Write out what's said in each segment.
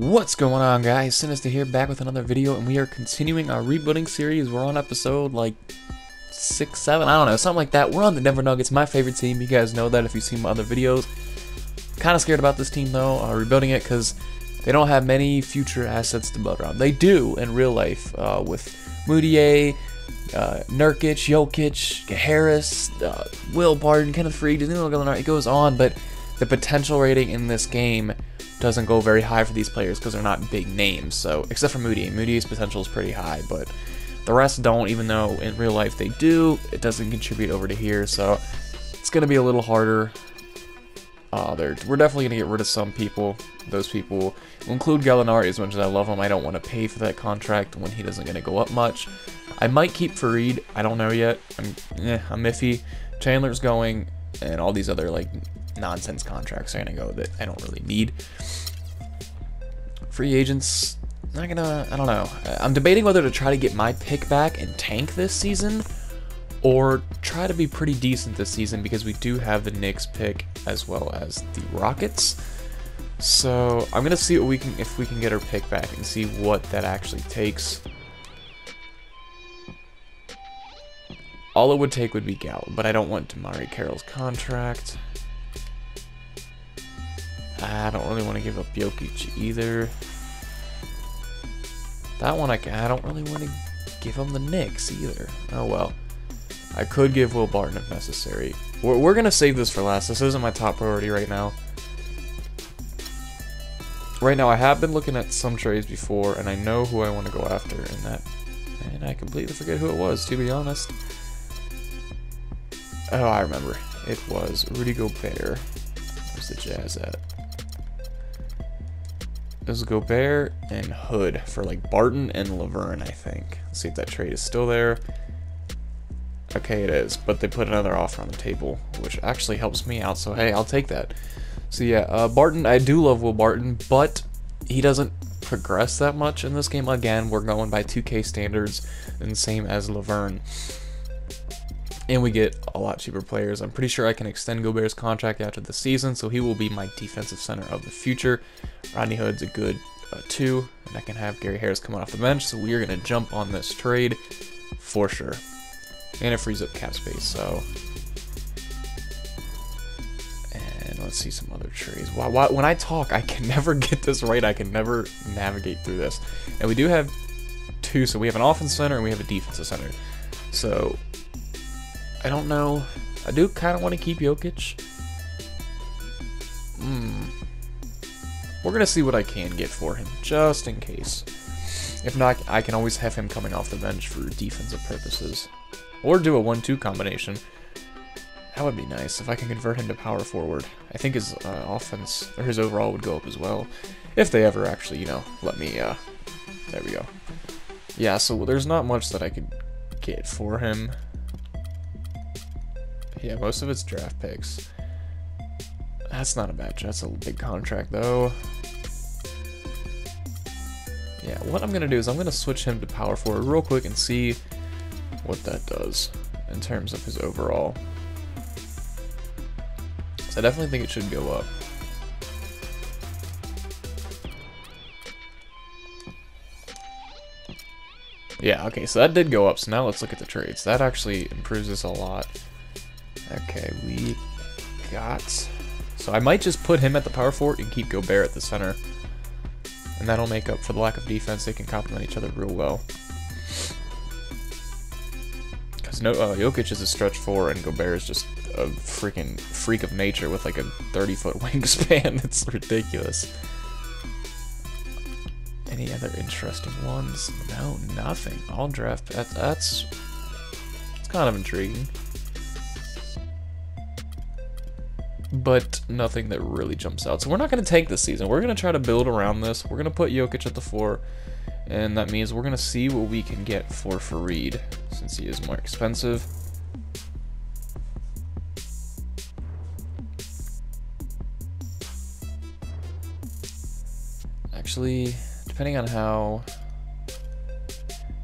What's going on, guys? Sinister here, back with another video, and we are continuing our rebuilding series. We're on episode like 6, 7, I don't know, something like that. We're on the Denver Nuggets, my favorite team. You guys know that if you've seen my other videos. Kind of scared about this team though, rebuilding it, because they don't have many future assets to build around. They do in real life, with Moutier, Nurkic, Jokic, Harris, Will Barton, Kenneth Freed, it goes on, but the potential rating in this game doesn't go very high for these players because they're not big names. So, except for Moutier. Moutier's potential is pretty high, but the rest don't, even though in real life they do. It doesn't contribute over to here, so it's going to be a little harder. We're definitely going to get rid of some people. Those people will include Gallinari. As much as I love him, I don't want to pay for that contract when he doesn't going to go up much. I might keep Fareed. I don't know yet. I'm iffy. Chandler's going, and all these other like nonsense contracts are gonna go that I don't really need. Free agents, I don't know. I'm debating whether to try to get my pick back and tank this season, or try to be pretty decent this season because we do have the Knicks pick as well as the Rockets. So I'm gonna see what if we can get our pick back and see what that actually takes. All it would take would be Gal, but I don't want Damari Carroll's contract. I don't really want to give up Jokic either. That one I don't really want to give him the Knicks either. Oh well. I could give Will Barton if necessary. We're going to save this for last. This isn't my top priority right now. Right now I have been looking at some trades before, and I know who I want to go after in that. And I completely forget who it was, to be honest. Oh, I remember. It was Rudy Gobert. Where's the Jazz at? It was Gobert and Hood for like Barton and Laverne, I think. Let's see if that trade is still there. Okay, it is, but they put another offer on the table, which actually helps me out, so hey, I'll take that. So yeah, Barton, I do love Will Barton, but he doesn't progress that much in this game. Again, we're going by 2K standards, and same as Laverne. And we get a lot cheaper players. I'm pretty sure I can extend Gobert's contract after the season, so he will be my defensive center of the future. Rodney Hood's a good 2, and I can have Gary Harris coming off the bench, so we are going to jump on this trade for sure. And it frees up cap space, so. And let's see some other trades. Wow, when I talk, I can never get this right. I can never navigate through this. And we do have 2, so we have an offensive center and we have a defensive center. So I don't know. I do kind of want to keep Jokic. We're going to see what I can get for him, just in case. If not, I can always have him coming off the bench for defensive purposes. Or do a 1-2 combination. That would be nice if I can convert him to power forward. I think his offense, or his overall would go up as well. If they ever actually, you know, let me, there we go. Yeah, so there's not much that I could get for him. Yeah, most of it's draft picks. That's not a bad, that's a big contract though. Yeah, what I'm going to do is I'm going to switch him to power forward real quick and see what that does in terms of his overall. So I definitely think it should go up. Yeah, okay, so that did go up, so now let's look at the trades. That actually improves this a lot. Okay, we got... So I might just put him at the power forward and keep Gobert at the center. And that'll make up for the lack of defense. They can complement each other real well. Because Jokic is a stretch 4 and Gobert is just a freaking freak of nature with like a 30-foot wingspan. It's ridiculous. Any other interesting ones? No, nothing. All draft. That's kind of intriguing. but nothing that really jumps out. So we're not going to tank this season. We're going to try to build around this. We're going to put Jokic at the 4, and that means we're going to see what we can get for Fareed, since he is more expensive. Actually, depending on how...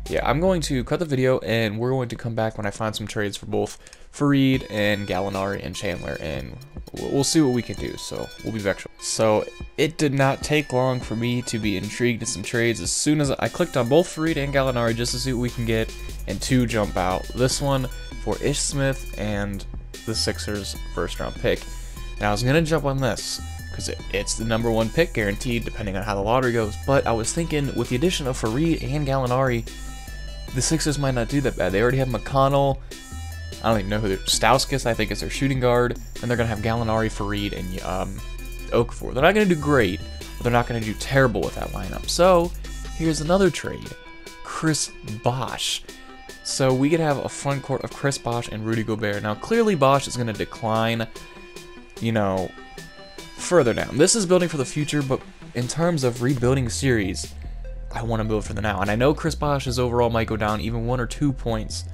Yeah, I'm going to cut the video, and we're going to come back when I find some trades for both Fareed and Gallinari and Chandler, and we'll see what we can do. So we'll be back. So it did not take long for me to be intrigued in some trades. As soon as I clicked on both Fareed and Gallinari just to see what we can get, and 2 jump out. This one for Ish Smith and the Sixers first round pick. Now I was gonna jump on this because it's the #1 pick guaranteed depending on how the lottery goes. But I was thinking with the addition of Fareed and Gallinari, the Sixers might not do that bad. They already have McConnell. I don't even know who they're... Stauskas, I think, is their shooting guard. And they're going to have Gallinari, Fareed, and Okafor. They're not going to do great, but they're not going to do terrible with that lineup. So, here's another trade. Chris Bosh. So, we could have a front court of Chris Bosh and Rudy Gobert. Now, clearly Bosh is going to decline, you know, further down. This is building for the future, but in terms of rebuilding series, I want to build for the now. And I know Chris Bosh's overall might go down even 1 or 2 points,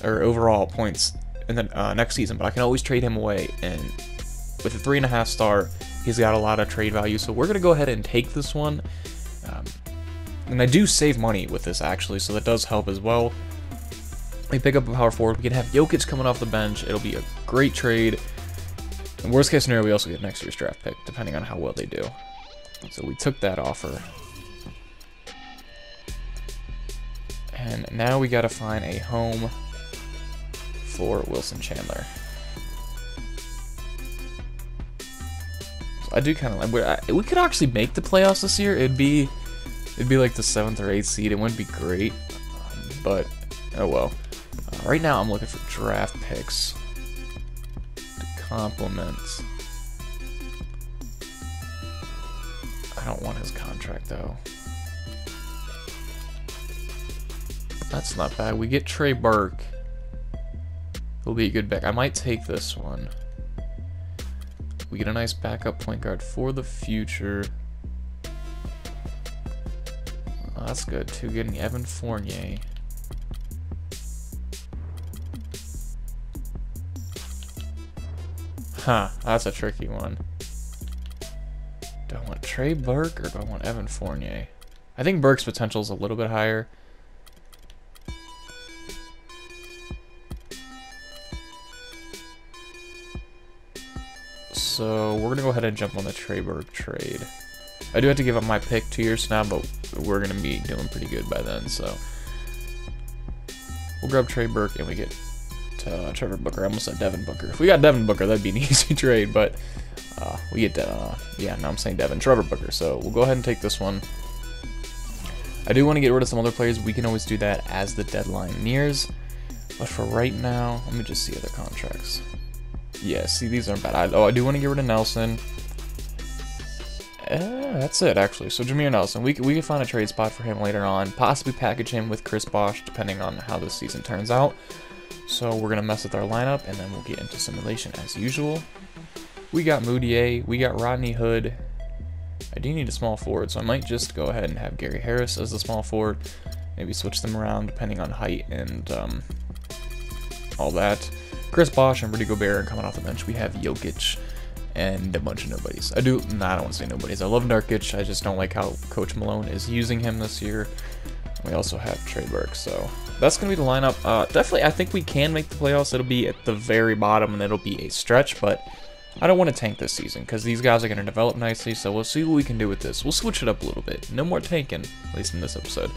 or overall points in the next season, but I can always trade him away, and with a 3.5 star, he's got a lot of trade value, so we're going to go ahead and take this one, and I do save money with this actually, so that does help as well. We pick up a power forward, we can have Jokic coming off the bench, it'll be a great trade, and worst case scenario, we also get next year's draft pick, depending on how well they do. So we took that offer. And now we gotta find a home for Wilson Chandler. So I do kind of like... We could actually make the playoffs this year. It'd be like the 7th or 8th seed. It wouldn't be great, but oh well. Right now I'm looking for draft picks to complement. I don't want his contract though. That's not bad. We get Trey Burke. He'll be a good back. I might take this one. We get a nice backup point guard for the future. Oh, that's good too. Getting Evan Fournier. Huh, that's a tricky one. Do I want Trey Burke or do I want Evan Fournier? I think Burke's potential is a little bit higher. So we're gonna go ahead and jump on the Trey Burke trade. I do have to give up my pick 2 years from now, but we're gonna be doing pretty good by then. So we'll grab Trey Burke and we get Trevor Booker. I almost said Devin Booker. If we got Devin Booker, that'd be an easy trade. But we get yeah, no, I'm saying Trevor Booker. So we'll go ahead and take this one. I do want to get rid of some other players. We can always do that as the deadline nears. But for right now, let me just see other contracts. Yeah, see, these aren't bad. I do want to get rid of Nelson. That's it, actually. So, Jameer Nelson, we can find a trade spot for him later on. Possibly package him with Chris Bosh, depending on how this season turns out. So, we're going to mess with our lineup, and then we'll get into simulation as usual. We got Moutier. We got Rodney Hood. I do need a small forward, so I might just go ahead and have Gary Harris as the small forward. Maybe switch them around depending on height and all that. Chris Bosh and Rudy Gobert coming off the bench. We have Jokic and a bunch of nobodies. I don't want to say nobodies. I love Nurkic. I just don't like how Coach Malone is using him this year. We also have Trey Burke. So that's going to be the lineup. Definitely, I think we can make the playoffs. It'll be at the very bottom, and it'll be a stretch, but I don't want to tank this season because these guys are going to develop nicely, so we'll see what we can do with this. We'll switch it up a little bit. No more tanking, at least in this episode.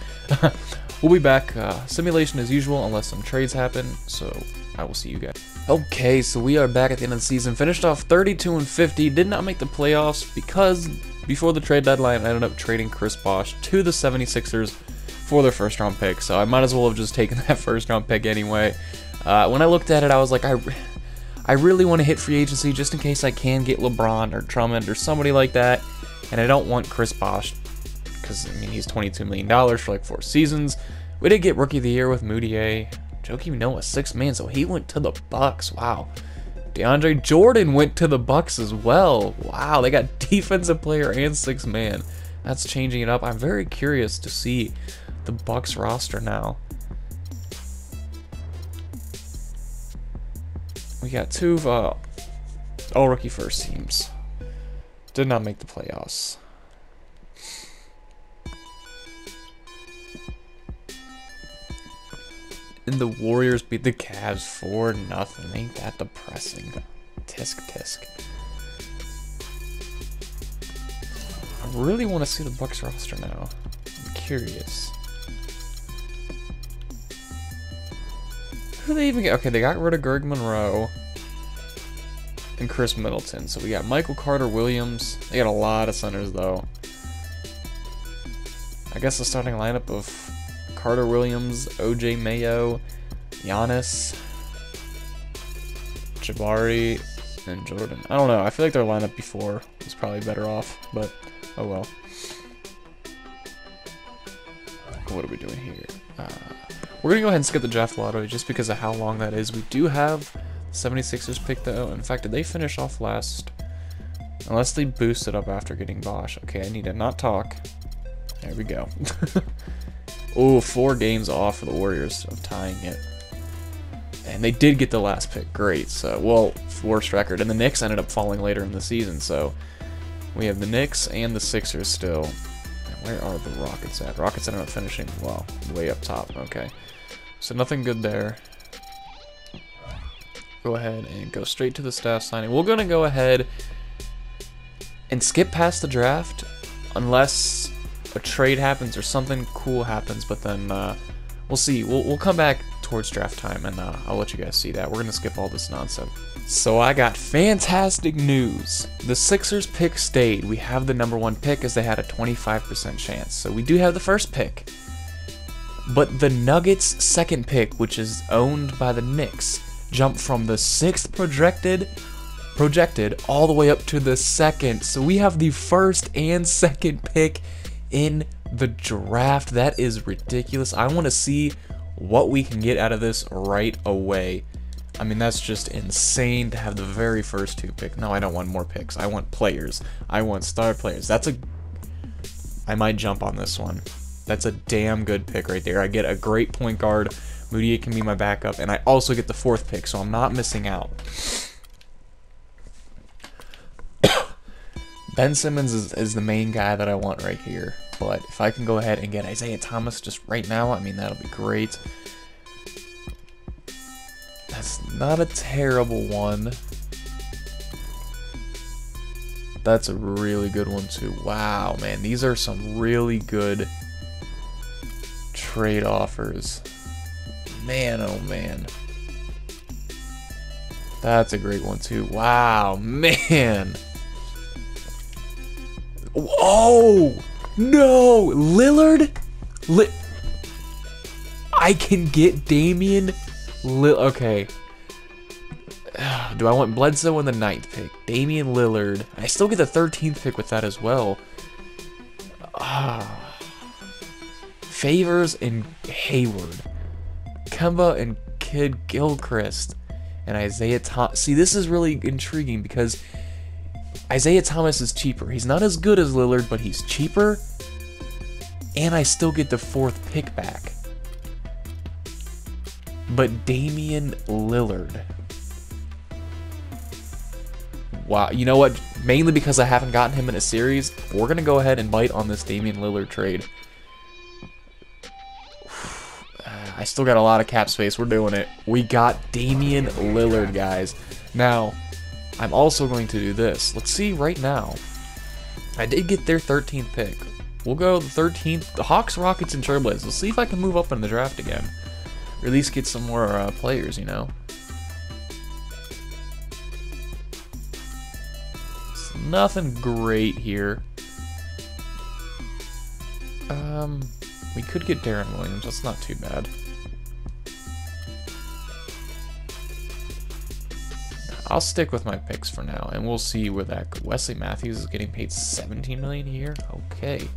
We'll be back. Simulation as usual, unless some trades happen, so I will see you guys. Okay, so we are back at the end of the season. Finished off 32-50. Did not make the playoffs because before the trade deadline, I ended up trading Chris Bosh to the 76ers for their first round pick, so I might as well have just taken that first round pick anyway. When I looked at it, I was like, I really want to hit free agency just in case I can get LeBron or Drummond or somebody like that, and I don't want Chris Bosh because, I mean, he's $22 million for like 4 seasons. We did get Rookie of the Year with Moutier. Joakim Noah, $6 million, so he went to the Bucks. Wow. DeAndre Jordan went to the Bucks as well. Wow, they got defensive player and 6 man. That's changing it up. I'm very curious to see the Bucks roster now. We got 2 all rookie first teams. Did not make the playoffs. And the Warriors beat the Cavs 4-0. Ain't that depressing? Tisk tisk. I really want to see the Bucks roster now. I'm curious. Who do they even get? Okay, they got rid of Greg Monroe and Chris Middleton. So we got Michael Carter-Williams. They got a lot of centers though. I guess the starting lineup of Carter-Williams, OJ Mayo, Giannis, Jabari, and Jordan. I don't know. I feel like their lineup before was probably better off, but oh well. What are we doing here? We're going to go ahead and skip the draft lottery just because of how long that is. We do have 76ers pick though. In fact, did they finish off last? Unless they boosted up after getting Bosch. Okay, I need to not talk. There we go. Oh, 4 games off for the Warriors of tying it. And they did get the last pick. Great. So, well, worst record. And the Knicks ended up falling later in the season. So, we have the Knicks and the Sixers still. And where are the Rockets at? Rockets ended up finishing, well, way up top. Okay. So, nothing good there. Go ahead and go straight to the staff signing. We're going to go ahead and skip past the draft unless a trade happens or something cool happens, but then we'll see. We'll come back towards draft time and I'll let you guys see that. We're gonna skip all this nonsense. So I got fantastic news. The Sixers pick stayed. We have the #1 pick as they had a 25% chance. So we do have the first pick. But the Nuggets' 2nd pick, which is owned by the Knicks, jumped from the 6th projected all the way up to the 2nd. So we have the 1st and 2nd pick in the draft. That is ridiculous. I want to see what we can get out of this right away. I mean, that's just insane to have the very first 2 picks. No, I don't want more picks. I want players. I want star players. I might jump on this one. That's a damn good pick right there. I get a great point guard. Moody can be my backup, and I also get the 4th pick, so I'm not missing out. Ben Simmons is the main guy that I want right here. But if I can go ahead and get Isaiah Thomas just right now, I mean, that'll be great. That's not a terrible one. That's a really good one, too. Wow, man. These are some really good trade offers. Man, oh, man. That's a great one, too. Wow, man. Oh! No! Lillard? I can get Damian okay. Do I want Bledsoe in the 9th pick? Damian Lillard. I still get the 13th pick with that as well. Favors and Hayward. Kemba and Kid Gilchrist. And Isaiah Thomas. See, this is really intriguing because Isaiah Thomas is cheaper. He's not as good as Lillard, but he's cheaper. And I still get the 4th pick back. But Damian Lillard. Wow, you know what? Mainly because I haven't gotten him in a series, we're going to go ahead and bite on this Damian Lillard trade. I still got a lot of cap space. We're doing it. We got Damian Lillard, guys. Now, I'm also going to do this. Let's see right now. I did get their 13th pick. We'll go the 13th. The Hawks, Rockets, and Trailblazers. Let's see if I can move up in the draft again. Or at least get some more players, you know. It's nothing great here. We could get Darren Williams. That's not too bad. I'll stick with my picks for now, and we'll see where that goes. Wesley Matthews is getting paid $17 million a year. Okay,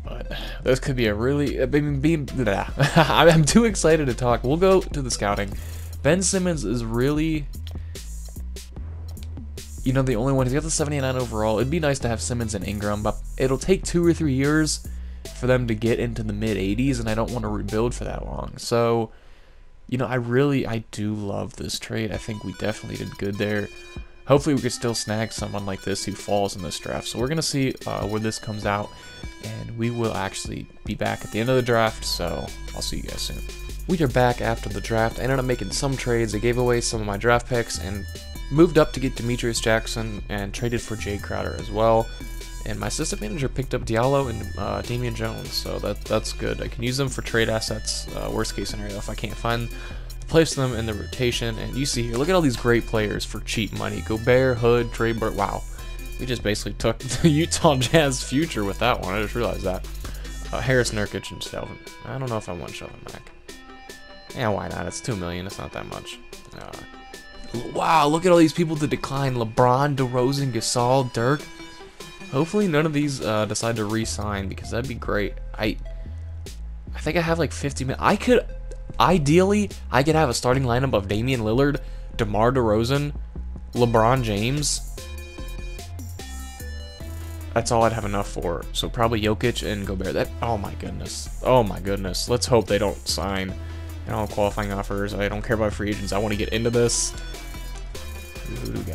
but this could be a really. I'm too excited to talk. We'll go to the scouting. Ben Simmons is really You know, the only one, he's got the 79 overall. It'd be nice to have Simmons and Ingram, but it'll take 2 or 3 years for them to get into the mid-80s, and I don't want to rebuild for that long. So, you know, I do love this trade. I think we definitely did good there. Hopefully we could still snag someone like this who falls in this draft. So we're going to see where this comes out, and we will actually be back at the end of the draft, so I'll see you guys soon. We are back after the draft. I ended up making some trades. I gave away some of my draft picks and moved up to get Demetrius Jackson and traded for Jay Crowder as well. And my assistant manager picked up Diallo and Damian Jones, so that's good. I can use them for trade assets, worst case scenario, if I can't place them in the rotation. And you see here, look at all these great players for cheap money. Gobert, Hood, Trey Burke, wow. We just basically took the Utah Jazz future with that one, I just realized that. Harris, Nurkic, and Shelvin. I don't know if I want Shelvin back. Yeah, why not? It's $2 million, it's not that much. Wow, look at all these people to decline. LeBron, DeRozan, Gasol, Dirk. Hopefully none of these decide to re-sign, because that'd be great. I think I have like 50 minutes. Ideally, I could have a starting lineup of Damian Lillard, DeMar DeRozan, LeBron James. That's all I'd have enough for. So probably Jokic and Gobert. Oh my goodness. Oh my goodness. Let's hope they don't sign. I don't have qualifying offers. I don't care about free agents. I want to get into this.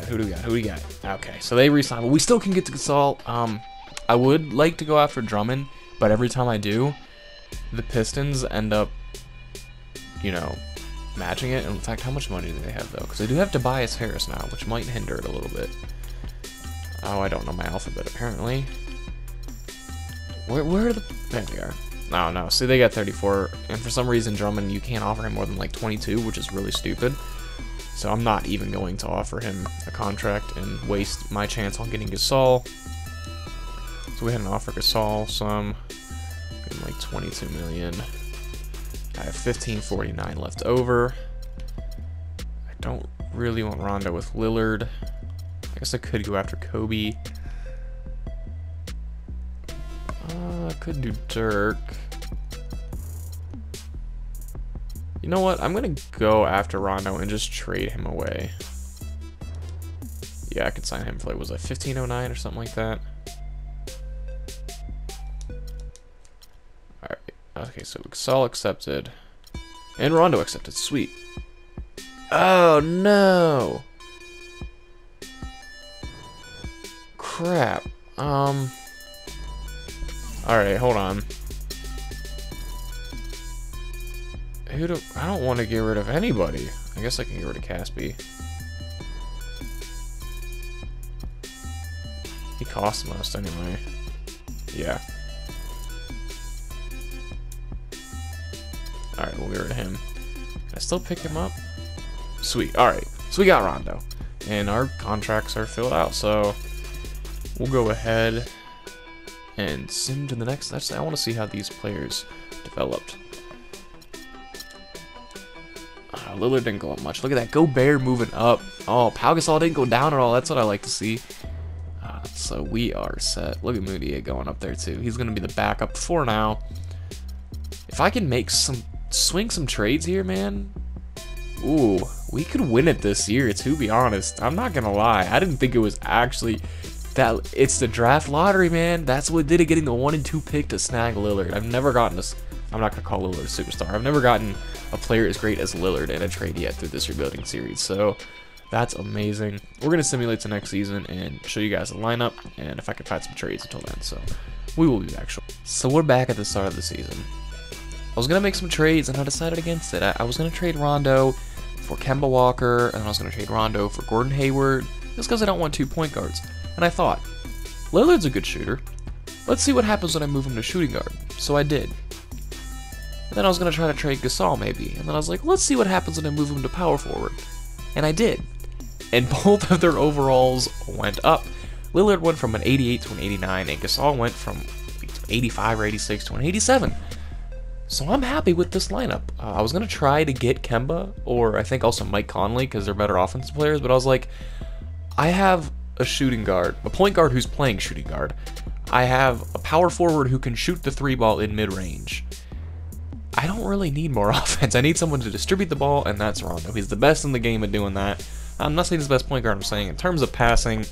Who do we got? Okay, so they re-signed. But we still can get to Gasol. I would like to go after Drummond, but every time I do, the Pistons end up, you know, matching it. And in fact, how much money do they have, though? Because they do have Tobias Harris now, which might hinder it a little bit. Oh, I don't know my alphabet, apparently. Where are the... There they are. Oh, no. See, they got 34. And for some reason, Drummond, you can't offer him more than, like, 22, which is really stupid. So I'm not even going to offer him a contract and waste my chance on getting Gasol. So we had an offer Gasol some, getting like 22 million. I have 1549 left over. I don't really want Rondo with Lillard. I guess I could go after Kobe. I could do Dirk. You know what? I'm going to go after Rondo and just trade him away. Yeah, I could sign him for, like, was it 1509 or something like that? Alright. Okay, so Gasol accepted. And Rondo accepted. Sweet. Oh, no! Crap. Alright, hold on. I don't want to get rid of anybody. I guess I can get rid of Caspi. He costs most anyway. Yeah. Alright, we'll get rid of him. Can I still pick him up? Sweet. Alright. So we got Rondo. And our contracts are filled out, so we'll go ahead and sim to the next. Actually, I want to see how these players developed. Lillard didn't go up much. Look at that. Gobert moving up. Oh, Pau Gasol didn't go down at all. That's what I like to see. So we are set. Look at Moutier going up there too. He's going to be the backup for now. If I can swing some trades here, man. Ooh, we could win it this year, to be honest. I'm not going to lie. I didn't think it was actually that. It's the draft lottery, man. That's what did it, getting the 1 and 2 pick to snag Lillard. I've never gotten this. I'm not going to call Lillard a superstar. I've never gotten a player as great as Lillard in a trade yet through this rebuilding series. So that's amazing. We're going to simulate the next season and show you guys the lineup and if I can find some trades until then. So we will be back. So we're back at the start of the season. I was going to make some trades and I decided against it. I was going to trade Rondo for Kemba Walker and I was going to trade Rondo for Gordon Hayward just because I don't want 2 point guards. And I thought, Lillard's a good shooter. Let's see what happens when I move him to shooting guard. So I did. And then I was going to try to trade Gasol maybe. And then I was like, let's see what happens when I move him to power forward. And I did. And both of their overalls went up. Lillard went from an 88 to an 89. And Gasol went from 85 or 86 to an 87. So I'm happy with this lineup. I was going to try to get Kemba. Or I think also Mike Conley. Because they're better offensive players. But I was like, I have a shooting guard. A point guard who's playing shooting guard. I have a power forward who can shoot the 3-ball in mid-range. I don't really need more offense. I need someone to distribute the ball, and that's Rondo. He's the best in the game at doing that. I'm not saying he's the best point guard. I'm saying in terms of passing,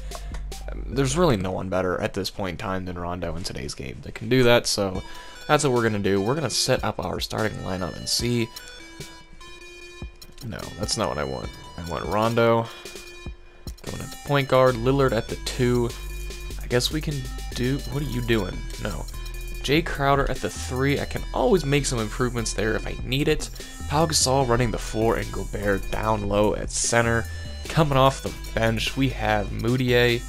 there's really no one better at this point in time than Rondo in today's game that can do that. So that's what we're going to do. We're going to set up our starting lineup and see. No, that's not what I want. I want Rondo going at the point guard, Lillard at the 2. I guess we can do... What are you doing? No. Jay Crowder at the 3. I can always make some improvements there if I need it. Pau Gasol running the 4 and Gobert down low at center. Coming off the bench, we have Moutier,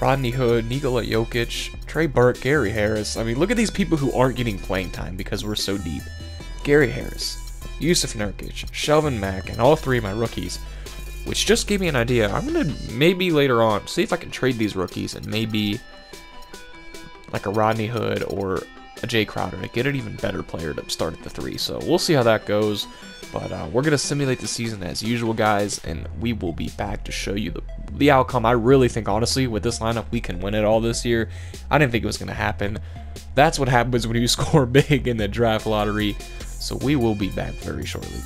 Rodney Hood, Nikola Jokic, Trey Burke, Gary Harris. I mean, look at these people who aren't getting playing time because we're so deep. Gary Harris, Yusuf Nurkic, Shelvin Mack, and all 3 of my rookies, which just gave me an idea. I'm going to maybe later on see if I can trade these rookies and maybe like a Rodney Hood or a Jay Crowder to get an even better player to start at the 3. So we'll see how that goes. But we're going to simulate the season as usual, guys, and we will be back to show you the outcome. I really think, honestly, with this lineup, we can win it all this year. I didn't think it was going to happen. That's what happens when you score big in the draft lottery. So we will be back very shortly.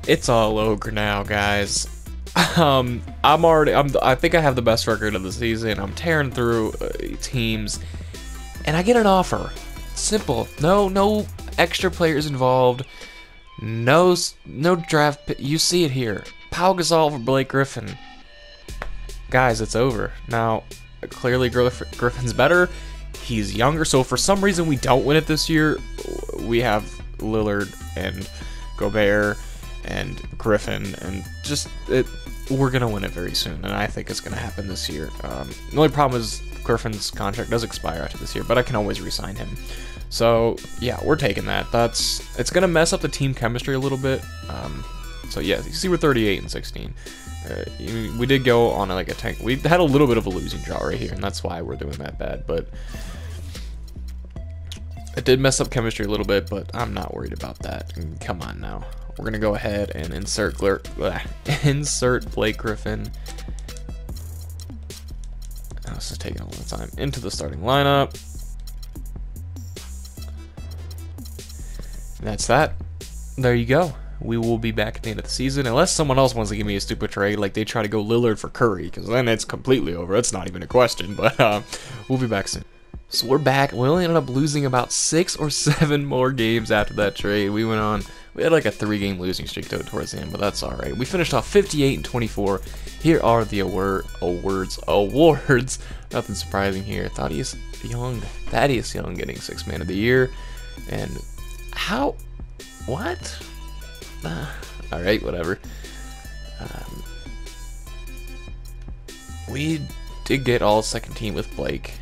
It's all over now, guys. I think I have the best record of the season. I'm tearing through teams, and I get an offer. Simple. No extra players involved. No draft. You see it here. Pau Gasol for Blake Griffin. Guys, it's over. Now, clearly Griffin's better. He's younger, so for some reason we don't win it this year, we have Lillard and Gobert and Griffin, and we're going to win it very soon, and I think it's going to happen this year. The only problem is Griffin's contract does expire after this year, but I can always re-sign him. So, yeah, we're taking that. It's going to mess up the team chemistry a little bit. So, yeah, you see we're 38 and 16. We did go on like a tank. We had a little bit of a losing drought right here, and that's why we're doing that bad. But it did mess up chemistry a little bit, but I'm not worried about that. Come on now. We're going to go ahead and insert Blake Griffin. Oh, this is taking a lot of time. Into the starting lineup. And that's that. There you go. We will be back at the end of the season, unless someone else wants to give me a stupid trade, like they try to go Lillard for Curry, because then it's completely over. It's not even a question, but we'll be back soon. So we're back. We only ended up losing about 6 or 7 more games after that trade. We had like a 3-game losing streak towards the end, but that's all right. We finished off 58 and 24. Here are the awards. Nothing surprising here. Thaddeus Young getting 6th Man of the Year, and what? Alright, whatever. We did get all second team with Blake.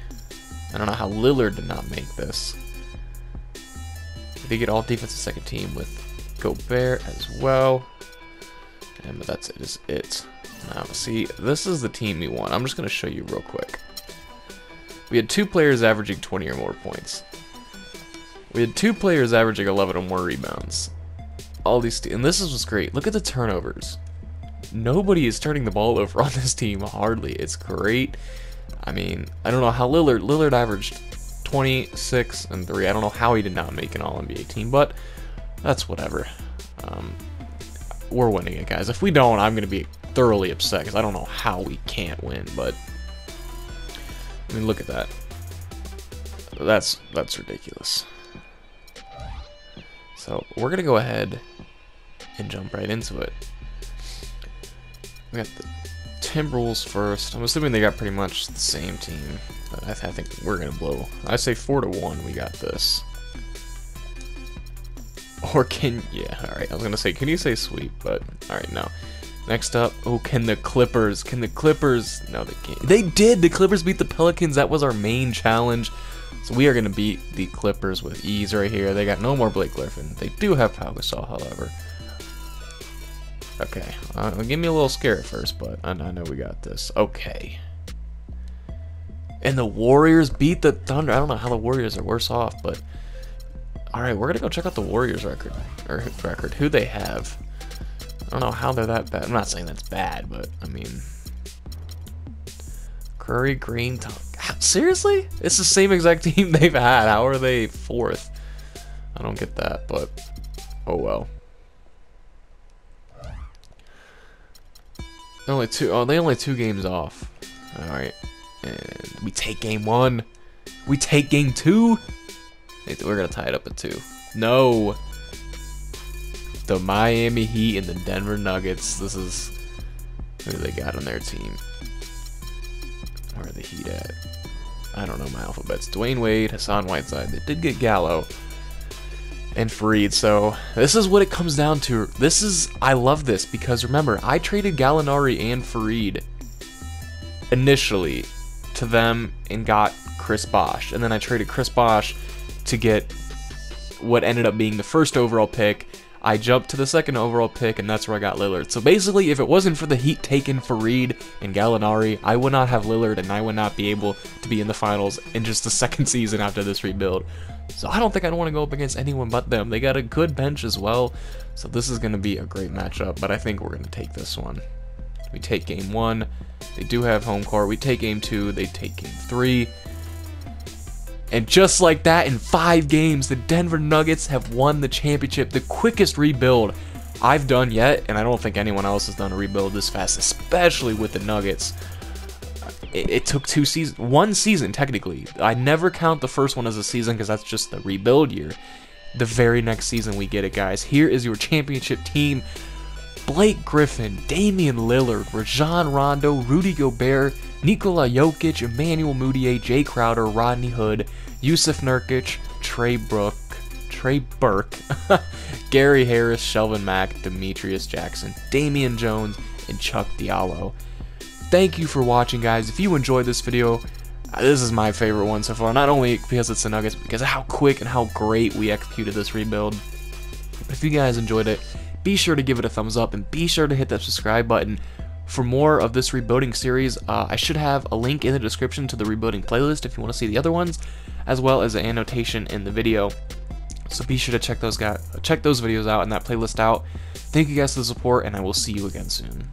I don't know how Lillard did not make this. We did get all defensive second team with Gobert as well. But that's it. Is it. Now, see, this is the team we want. I'm just going to show you real quick. We had 2 players averaging 20 or more points. We had 2 players averaging 11 or more rebounds. All these, and this is what's great. Look at the turnovers. Nobody is turning the ball over on this team, hardly. It's great. I mean, I don't know how Lillard averaged 26 and 3. I don't know how he did not make an All-NBA team, but that's whatever. We're winning it, guys. If we don't, I'm going to be thoroughly upset because I don't know how we can't win, but I mean, look at that. That's ridiculous. So we're going to go ahead and jump right into it. We got the Timberwolves first. I'm assuming they got pretty much the same team, but I think we're going to blow. I say 4-1, we got this. Or yeah, alright, I was going to say, can you say sweep, but alright, no. Next up, no, they can't. They did! The Clippers beat the Pelicans. That was our main challenge. So we are going to beat the Clippers with ease right here. They got no more Blake Griffin. They do have Pau Gasol, however. Okay, give me a little scare at first, but I know we got this. Okay. And the Warriors beat the Thunder. I don't know how the Warriors are worse off, but alright, we're going to go check out the Warriors record. Who they have. I don't know how they're that bad. I'm not saying that's bad, but I mean, Curry, Green, seriously? It's the same exact team they've had. How are they 4th? I don't get that, but oh well. Only two. Oh, they only 2 games off. All right, and we take game 1. We take game 2. We're gonna tie it up at 2. No. The Miami Heat and the Denver Nuggets. This is who they got on their team. Where are the Heat at? I don't know my alphabets. Dwayne Wade, Hassan Whiteside. They did get Gallo and Fareed. So this is what it comes down to. I love this because remember, I traded Gallinari and Fareed initially to them and got Chris Bosh, and then I traded Chris Bosh to get what ended up being the first overall pick. I jumped to the second overall pick, and that's where I got Lillard. So basically, if it wasn't for the Heat taking Fareed and Gallinari, I would not have Lillard, and I would not be able to be in the finals in just the second season after this rebuild. So I don't think I'd want to go up against anyone but them. They got a good bench as well, so this is going to be a great matchup, but I think we're going to take this one. We take game 1. They do have home court. We take game 2. They take game 3. And just like that, in 5 games, the Denver Nuggets have won the championship. The quickest rebuild I've done yet, and I don't think anyone else has done a rebuild this fast, especially with the Nuggets. It took 2 seasons, 1 season technically. I never count the first one as a season because that's just the rebuild year. The very next season we get it, guys. Here is your championship team. Blake Griffin, Damian Lillard, Rajon Rondo, Rudy Gobert, Nikola Jokic, Emmanuel Mudiay, Jay Crowder, Rodney Hood, Yusuf Nurkic, Trey Burke, Gary Harris, Shelvin Mack, Demetrius Jackson, Damian Jones, and Chuck Diallo. Thank you for watching, guys. If you enjoyed this video, this is my favorite one so far, not only because it's the Nuggets, but because of how quick and how great we executed this rebuild. If you guys enjoyed it, be sure to give it a thumbs up, and be sure to hit that subscribe button for more of this rebuilding series. I should have a link in the description to the rebuilding playlist if you want to see the other ones, as well as an annotation in the video. So be sure to check those videos out and that playlist out. Thank you guys for the support, and I will see you again soon.